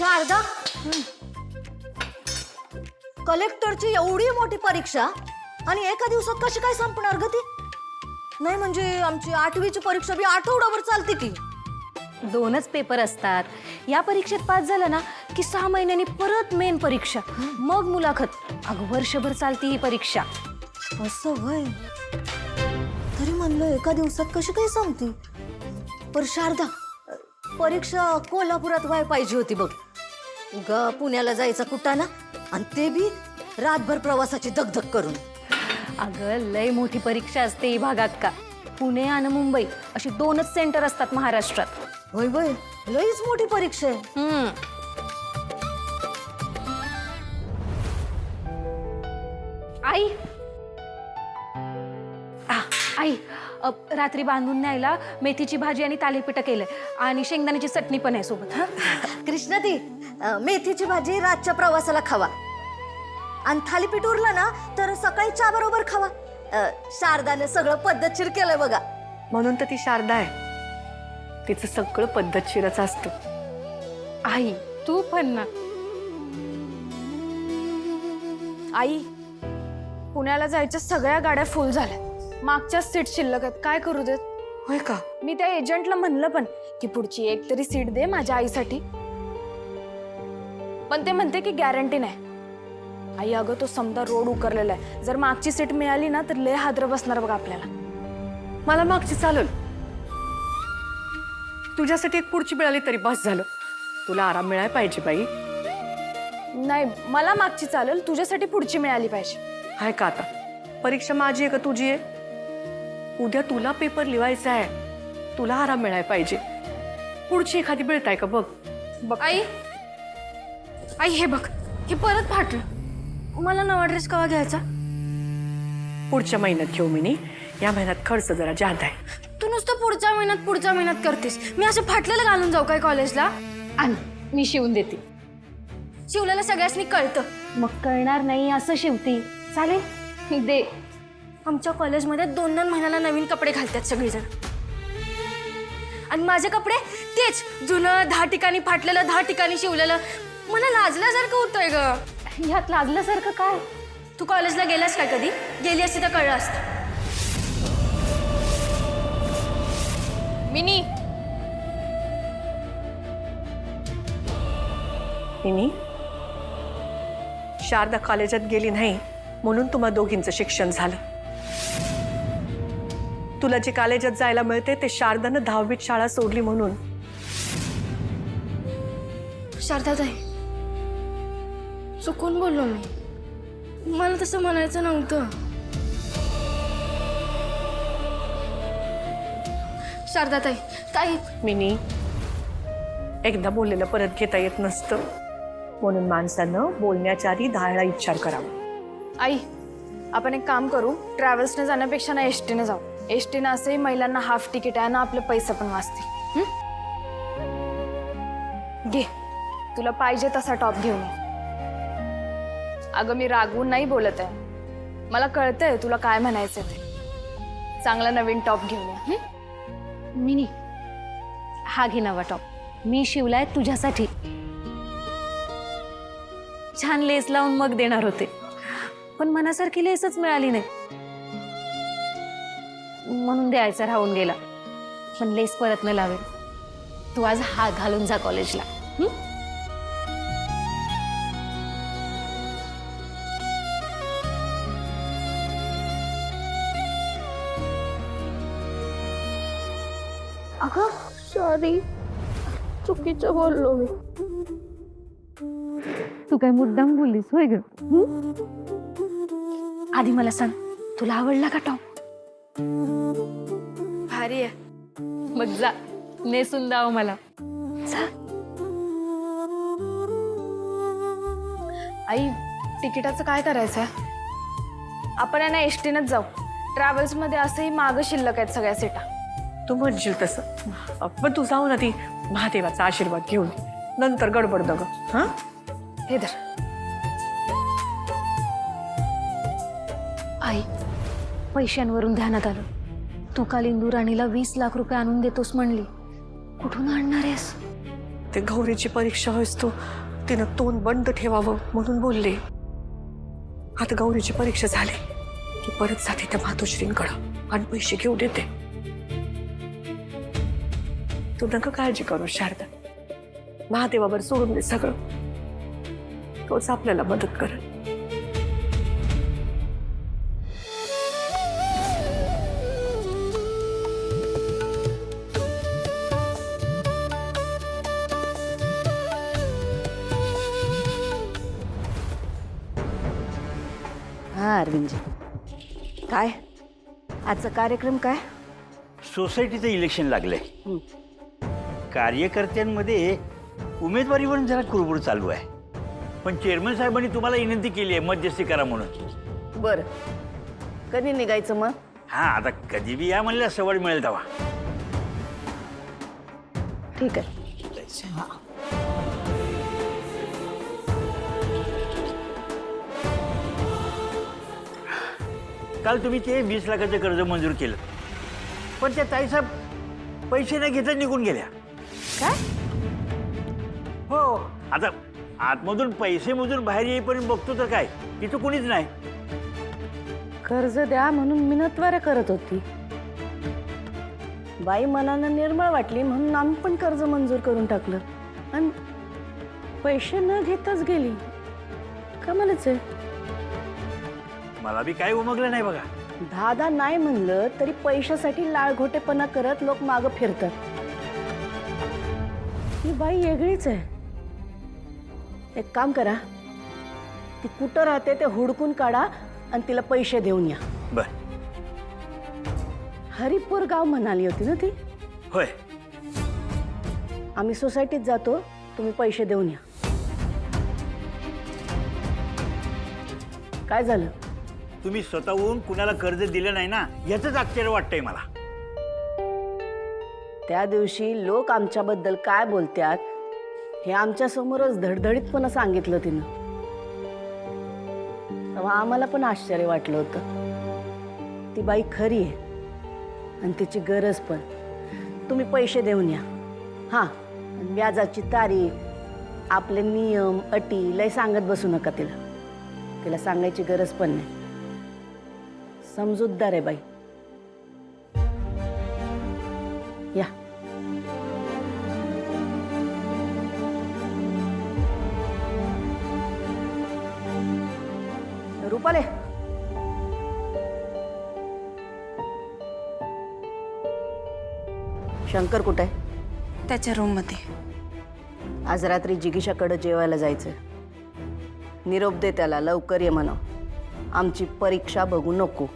शारदा, कलेक्टरची एवढी मोठी परीक्षा आणि एका दिवसात कशी काय संपणार ग ती? नाही म्हणजे आमची 8वीची परीक्षा बी आठवडाभर चालते की. 2च पेपर असतात. या परीक्षेत पास झालं ना की 6 महिन्यांनी परत मेन परीक्षा, मग मुलाखत. अगं वर्षभर चालती ही परीक्षा. असं वय. तरी म्हणलं एका दिवसात कशी काय संपती. पर शारदा, परीक्षा कोल्हापुरात व्हाय पाहिजे होती बघ. ग पुण्याला जायचा कुटाणा आणि ते बी रातभर प्रवासाची दगदग करून. अगं लय मोठी परीक्षा असते ही भागात का. पुणे आणि मुंबई अशी 2च सेंटर असतात महाराष्ट्रात. होय वय, लईच मोठी परीक्षा आहे. आई आई रात्री बांधून न्यायला मेथीची भाजी आणि तालीपीठ केलंय आणि शेंगदाण्याची चटणी पण आहे सोबत. हा कृष्णा ती मेथीची भाजी रातच्या प्रवासाला खावा आणि थालीपीठ उरलं ना तर सकाळी चहा बरोबर खावा. शारदाने सगळं पद्धतशीर केलंय बघा. म्हणून तर ती शारदा आहे. तिचं सगळं पद्धतशीरच असतं. आई तू पण ना. आई, पुण्याला जायच्या सगळ्या गाड्या फुल झाल्या. मागच्या सीट शिल्लक आहेत, काय करू देत? होय का? मी त्या एजंटला म्हणलं पण की पुढची एक तरी सीट दे माझ्या आईसाठी, पण ते म्हणते की गॅरंटी नाही. आई अगं तो समजा रोड उकरलेला आहे. जर मागची सीट मिळाली ना तर लय हादर बसणार बघ आपल्याला. मला मागची चालेल. तुझ्यासाठी एक पुढची मिळाली तरी बस झालं. तुला आराम मिळायला पाहिजे बाई. नाही, मला मागची चालेल, तुझ्यासाठी पुढची मिळाली पाहिजे. आहे का आता? परीक्षा माझी आहे का तुझी आहे? उद्या तुला पेपर लिहायचा आहे. तुला आराम मिळायला पाहिजे. पुढची एखादी मिळताय का बघ. आई, आई हे बघ, हे परत फाटलं. मला नवा ड्रेस केव्हा घ्यायचा? पुढच्या महिन्यात घेऊ मी. या महिन्यात खर्च जरा जादा आहे. तू नुसतं पुढच्या महिन्यात करतेस. मी असं फाटलेलं घालून जाऊ काय कॉलेजला? आण मी शिवून देते. शिवलेलं सगळ्यांनी कळतं. मग कळणार नाही असं शिवती चालेल दे. आमच्या कॉलेजमध्ये 2-2 महिन्याला नवीन कपडे घालतात सगळेजण आणि माझे कपडे तेच जुनं 10 ठिकाणी फाटलेलं 10 ठिकाणी शिवलेलं. मला लाजल्यासारखं होतंय ग. ह्यात लाजल्यासारखं काय? तू कॉलेजला गेलास काय कधी? गेली असती तर कळलं असतं. मिनी, हिनी, शारदा कॉलेजात गेली नाही म्हणून तुम्हा दोघींचं शिक्षण झालं. तुला जे कॉलेजात जायला मिळते ते शारदानं 10वीत शाळा सोडली म्हणून. शारदाताई, चुकून बोललो मी. मला तसं म्हणायचं नव्हतं. शारदाताई, ताई, मिनी, एकदा बोललेलं परत घेता येत नसतं. म्हणून माणसानं बोलण्याच्या आधी 10 वेळा विचार करावा. आई, आपण एक काम करू. ट्रॅव्हल्सने जाण्यापेक्षा ना एसटीने जाऊ. एसटीने असेही महिलांना हाफ तिकीट आहे ना, आपले पैसे पण वाचतील. घे, तुला पाहिजे तसा टॉप घेऊन ये. अगं मी रागवून नाही बोलत आहे. मला कळतंय तुला काय म्हणायचं ते. चांगला नवीन टॉप घेऊन ये. मिनी, हा घे नवा टॉप. मी शिवलाय तुझ्यासाठी. छान लेस लावून मग देणार होते पण मनासारखी लेसच मिळाली नाही म्हणून द्यायचा राहून गेला. पण लेस परत न लावेल. तू आज हा घालून जा कॉलेजला. अगं सॉरी, चुकीचं बोललो मी. तू काय मुद्दाम बोललीस होय ग? आधी मला सांग, तुला आवडला का टॉप? भारी आहे. मग जा नेसून दाव मला. जा. आई, तिकिटाचं काय करायचंय? आपण यांना एसटीनच जाऊ. ट्रॅव्हल्स मध्ये असंही मागं शिल्लक आहेत सगळ्या सीटा. तू म्हणशील तसं. पण तू जाऊ ना ती महादेवाचा आशीर्वाद घेऊन. नंतर गडबड दग. हा, हे धर. आई, पैशांवरून ध्यानात आलं. तू काल इंदू राणीला 20 लाख रुपये आणून देतोस म्हणली. कुठून आणणार आहेस? ते गौरीची परीक्षा होईस तो तिनं तोंड बंद ठेवावं म्हणून बोलले. आता गौरीची परीक्षा झाली की परत जाते त्या मातोश्रींकडं आणि पैसे घेऊन येते. तू नका काळजी करू शारदा. महादेवावर सोडून दे सगळं. तोच आपल्याला मदत करेल. हा अरविंदजी, काय आजचा कार्यक्रम काय? सोसायटीचं इलेक्शन लागलंय. कार्यकर्त्यांमध्ये उमेदवारीवरून जरा कुरबुर चालू आहे. पण चेअरमन साहेबांनी तुम्हाला विनंती केली आहे मध्यस्थी करा म्हणून. बरं, कधी निघायचं मग? हा, आता कधी बी या म्हणल्या सवड मिळेल तेव्हा. ठीक आहे. काल तुम्ही ते 20 लाखाचं कर्ज मंजूर केलं, पण त्या ताईसाहेब पैसे न घेता निघून गेल्या. काय? हो, आता आतमधून पैसे मोजून बाहेर येईपर्यंत बघतो तर काय, तिथं कोणीच नाही. कर्ज द्या म्हणून मिनतवाऱ्या करत होती. बाई मनानं निर्मळ वाटली म्हणून आम्ही पण कर्ज मंजूर करून टाकलं आणि पैसे न घेताच गेली. कमालच आहे. मला बी काय उमगलं नाही बघा. दादा नाही म्हणलं तरी पैशासाठी लाळघोटेपणा करत लोक मागं फिरतात. ही बाई वेगळीच आहे. एक काम करा, ती कुठं राहते ते हुडकून काढा आणि तिला पैसे देऊन या. बर. हरिपूर गाव म्हणाली होती ना ती. होय. आम्ही सोसायटीत जातो, तुम्ही पैसे देऊन या. काय झालं? तुम्ही स्वतःहून कुणाला कर्ज दिलं नाही ना, याचंच आश्चर्य वाटतंय मला. त्या दिवशी लोक आमच्याबद्दल काय बोलतात हे आमच्या समोरच धडधडीतपणे सांगितलं तिनं. तेव्हा आम्हाला पण आश्चर्य वाटलं होतं. ती बाई खरी आहे आणि तिची गरज पण. तुम्ही पैसे देऊन या. हां, व्याजाची तारीख, आपले नियम अटी लय सांगत बसू नका तिला. तिला सांगायची गरज पण नाही. समजूतदार आहे बाई. या. रुपाले, शंकर कुठे आहे? त्याच्या रूममध्ये. आज रात्री जिगीशाकडे जेवायला जायचंय. निरोप दे त्याला, लवकर ये म्हणा. आमची परीक्षा बघू नको.